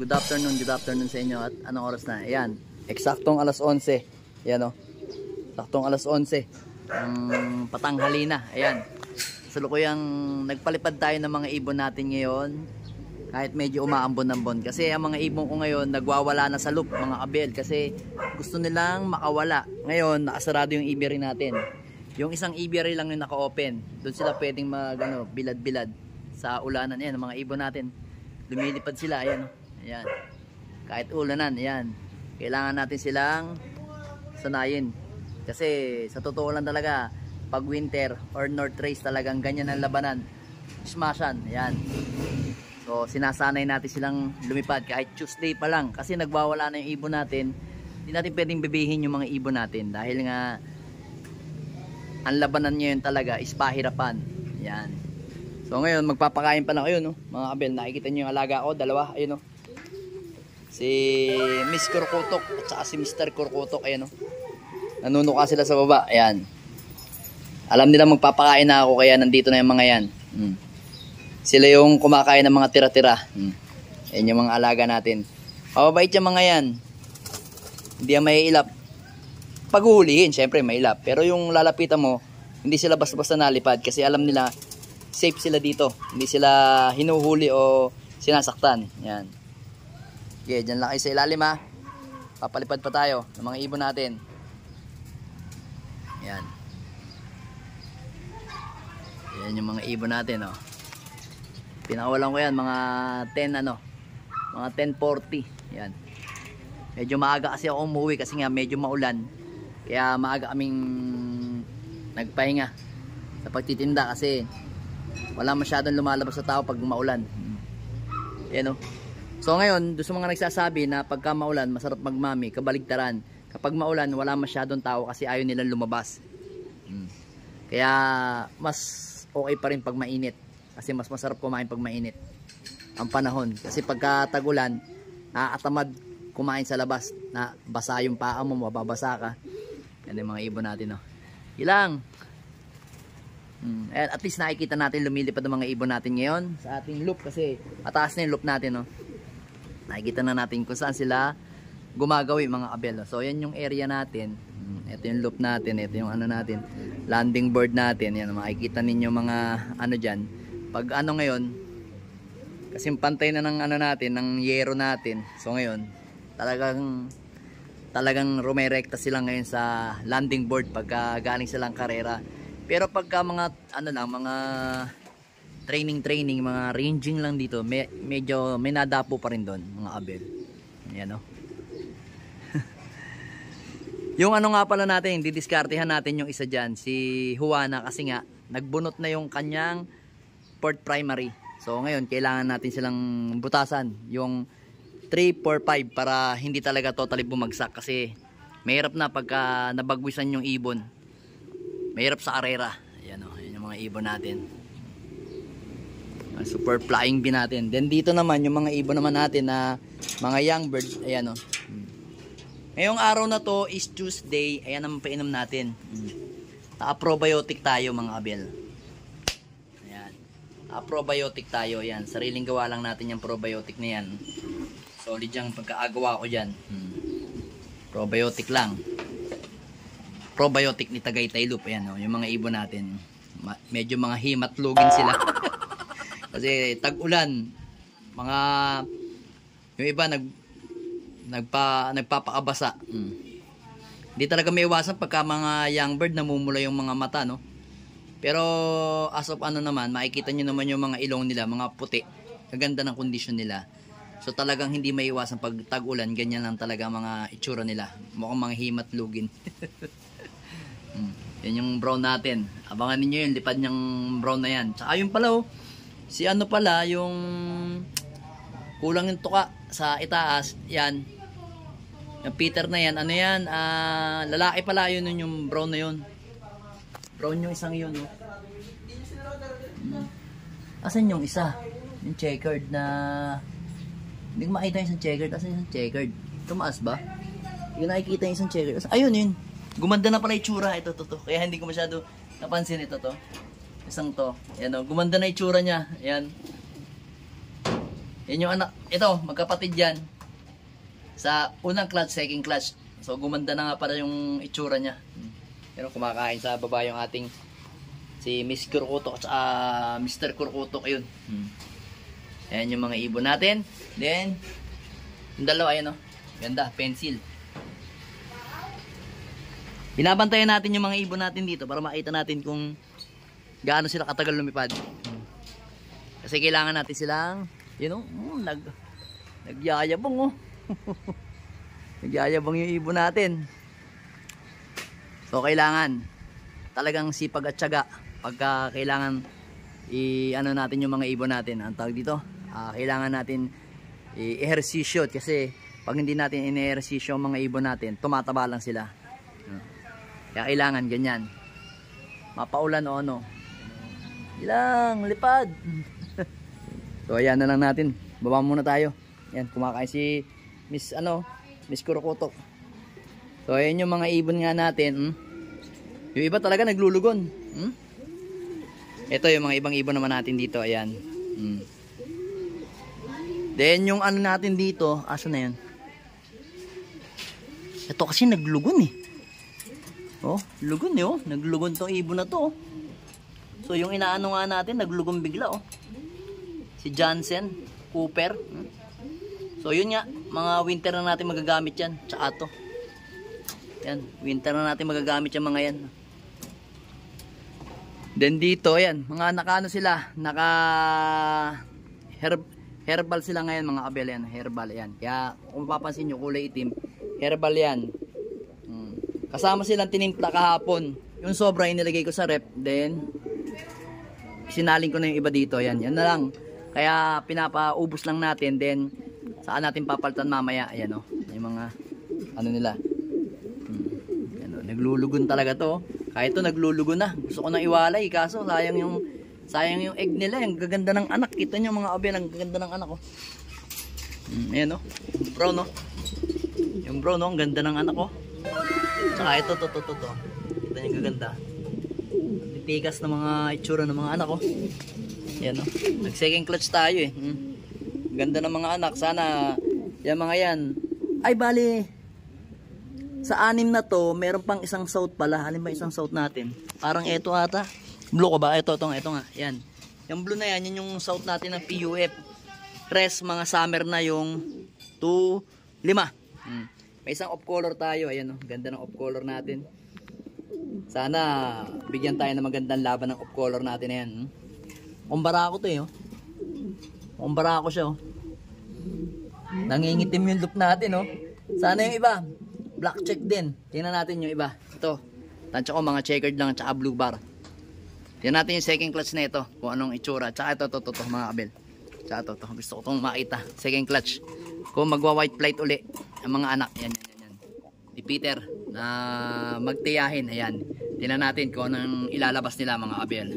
good afternoon sa inyo. At anong oras na? Ayan, eksaktong alas 11. Ayan o, eksaktong alas 11 ang patanghali na. Ayan, salukuyang nagpalipad tayo ng mga ibon natin ngayon. Kahit medyo umaambon-ambon. Kasi ang mga ibon ko ngayon nagwawala na sa loop, mga abel. Kasi gusto nilang makawala. Ngayon, nakasarado yung aviary natin. Yung isang aviary lang yung naka-open. Doon sila pwedeng bilad-bilad sa ulanan. Ayan, ang mga ibon natin. Lumilipad sila, ayan. Ayan. Kahit ulanan, ayan. Kailangan natin silang sanayin. Kasi sa totoo lang talaga, pag winter or north race talagang ganyan ang labanan. Smashan, ayan. So sinasanay natin silang lumipad kahit Tuesday pa lang. Kasi nagwawala na yung ibon natin. Hindi natin pwedeng bibihin yung mga ibon natin. Dahil nga, ang labanan ngayon talaga is pahirapan. Ayan. So ngayon magpapakain pa lang kayo, no? Mga abel, nakikita nyo yung alaga ko, dalawa, ayun, no? Si Miss Kurkutok at saka si Mr. Kurkutok, ayun, no? Nanunuka sila sa baba, ayan. Alam nila magpapakain na ako, kaya nandito na yung mga yan. Sila yung kumakain ng mga tira-tira. Ayan yung mga alaga natin. Mababait yung mga yan. Hindi yan maiilap. Pag uhulihin, syempre mailap. Pero yung lalapitan mo, hindi sila basta-basta nalipad kasi alam nila safe sila dito. Hindi sila hinuhuli o sinasaktan. Yan. Okay, dyan lang kayo sa ilalim, ha. Papalipad pa tayo ng mga ibon natin. Yan. Yan yung mga ibon natin, oh. Pinakawalan ko yan, mga 10 mga 10:40. Yan. Medyo maaga kasi ako umuwi kasi nga medyo maulan. Kaya maaga kaming nagpahinga sa pagtitinda kasi wala masyadong lumalabas sa tao pag maulan. Yan, oh. So ngayon, doon sa mga nagsasabi na pagka maulan masarap magmami, kabaligtaran. Kapag maulan wala masyadong tao kasi ayaw nilang lumabas. Kaya mas okay pa rin pag mainit. Kasi mas masarap kumain pag mainit ang panahon. Kasi pagka tagulan, nakakatamad kumain sa labas. Na basa yung paa mo, mababasa ka. Yan yung mga ibon natin, no? Ilang. At least nakikita natin lumilipad ng mga ibon natin ngayon sa ating loop. Kasi mataas na yung loop natin, no? Nakikita na natin kung saan sila gumagawi, mga kabel, no? So yan yung area natin. Ito yung loop natin. Ito yung ano natin, landing board natin. Yan, makikita ninyo mga ano dyan. Pag ano ngayon, kasi pantay na ng ano natin, ng yero natin. So ngayon, talagang rumirekta sila ngayon sa landing board pagka galing silang karera. Pero pagka mga ano lang, mga training, mga ranging lang dito, medyo may nadapo pa rin doon, mga abel. Ayan, no? Yung ano nga pala natin, didiskartehan natin yung isa dyan, si Juana, kasi nga nagbunot na yung kanyang fourth primary. So ngayon kailangan natin silang butasan yung 3, 4, 5 para hindi talaga totally bumagsak kasi mahirap na pagka nabagwisan yung ibon. Mahirap sa karera. Ayan, oh, yun yung mga ibon natin. Super flying bee natin. Then dito naman yung mga ibon naman natin na mga young bird. Ayan, oh. Ngayong araw na to is Tuesday. Ayan naman painom natin. Probiotic tayo, mga abel. Probiotic tayo, yan. Sariling gawa lang natin yung probiotic na yan. Solid yung pagkaagawa ko dyan. Probiotic lang. Probiotic ni Tagaytay Loop. Ayan, oh, yung mga ibon natin. Medyo mga himatlugin sila. Kasi tag-ulan. Mga yung iba nagpapakabasa. Hindi talaga may iwasan pagka mga young bird namumula yung mga mata, no? Pero as of ano naman, makikita nyo naman yung mga ilong nila, mga puti. Kaganda ng kondisyon nila. So talagang hindi maiwasan pag tag-ulan, ganyan lang talaga mga itsura nila. Mukhang mga himatlugin. Yan yung brown natin. Abangan niyo yung lipad niyang brown na yan. Tsaka yung pala, oh, si ano pala, yung kulang yung tuka sa itaas, yan. Yung Peter na yan, ano yan, lalaki pala yun yung brown na yun. Brown yung isang yun, no? Asan yung isa? Yung checkered na... Hindi ko makita yung isang checkered. Asan yung isang checkered? Tumaas ba? Hindi ko nakikita yung isang checkered. Ayun yun. Gumanda na pala yung tsura. Ito, to. Kaya hindi ko masyado napansin ito, to. Isang to. Ayan, o. Gumanda na yung tsura niya. Ayan. Yan yung anak, ito, magkapatid yan. Sa unang clutch, second clutch. So gumanda na nga para yung itsura niya. Pero kumakain sa baba yung ating si Miss Kurkutok at Mr. Kurkutok yun. Ayan yung mga ibon natin. Then, yung dalawa, ayan o. Ganda, pencil. Binabantayan natin yung mga ibon natin dito para makita natin kung gaano sila katagal lumipad. Kasi kailangan natin silang, you know, nagyayabang oh. Nagyayabang yung ibon natin. So kailangan talagang sipag at tiyaga pagka kailangan ano natin yung mga ibon natin. Ang tawag dito, kailangan natin i-ehersisyo kasi pag hindi natin in-ehersisyo ang mga ibon natin, tumataba lang sila. Kaya kailangan ganyan. Mapaulan o ano. Ilang lipad. So ayan na lang natin. Baba muna tayo. Yan, kumakain si Miss Kurkutok. So ayan yung mga ibon nga natin. Yung iba talaga naglulugon. Ito yung mga ibang ibon naman natin dito. Ayan. Then yung ano natin dito, asa na yun? Ito kasi naglugon eh. Oh, lugon eh oh. Naglugon tong ibon na to oh. So yung inaano nga natin, naglugon bigla oh. Si Johnson Cooper. So yun nga, mga winter na natin magagamit yan. Tsaka to. Yan, winter na natin magagamit yung mga yan. Then dito, ayan, mga nakaano sila, herbal sila ngayon mga abel yan, herbal yan. Kaya kung mapapansin nyo, kulay itim, herbal yan. Kasama silang tinimpla kahapon. Yung sobra inilagay ko sa rep, then sinaling ko na yung iba dito, yan na lang. Kaya pinapaubos lang natin, then saan natin papalitan mamaya, ayan o, yung mga ano nila. Yan, naglulugon talaga to. Kahit to naglulugon na. Gusto ko nang iwalay, kaso sayang yung egg nila. Ang gaganda ng anak. Kita nyo mga abel, ang gaganda ng anak oh. Ayan oh. Brown oh. Yung brown oh, ang ganda ng anak oh. Saka ito, to. Kita nyo gaganda. Titigas na mga itsura ng mga anak oh. Ayan oh. Nag second clutch tayo eh. Ganda ng mga anak. Sana yung mga yan. Ay bali, sa 6 na to, meron pang isang south pala. Halin ba isang south natin? Parang ito ata. Blue ko ba? Ito nga. Yan. Yung blue na yan, yun yung south natin ng PUF. Rest, mga summer na yung 2, 5. May isang off color tayo. Ayan o, ganda ng off color natin. Sana bigyan tayo ng magandang laban ng off color natin na yan. Kumbara ko to eh. Kumbara ko siya oh. Nangingitim yung loop natin oh. Sana yung iba black check din. Tingnan natin yung iba. Ito. Tansya ko mga checkered lang tsaka blue bar. Tingnan natin yung second clutch na ito. Kung anong itsura. Tsaka ito mga kabel. Tsaka ito. Gusto ko itong makita. Second clutch. Kung magwa white flight uli. Ang mga anak. Yan. Ni Peter. Na magtiyahin. Ayan. Tingnan natin kung anong ilalabas nila mga kabel.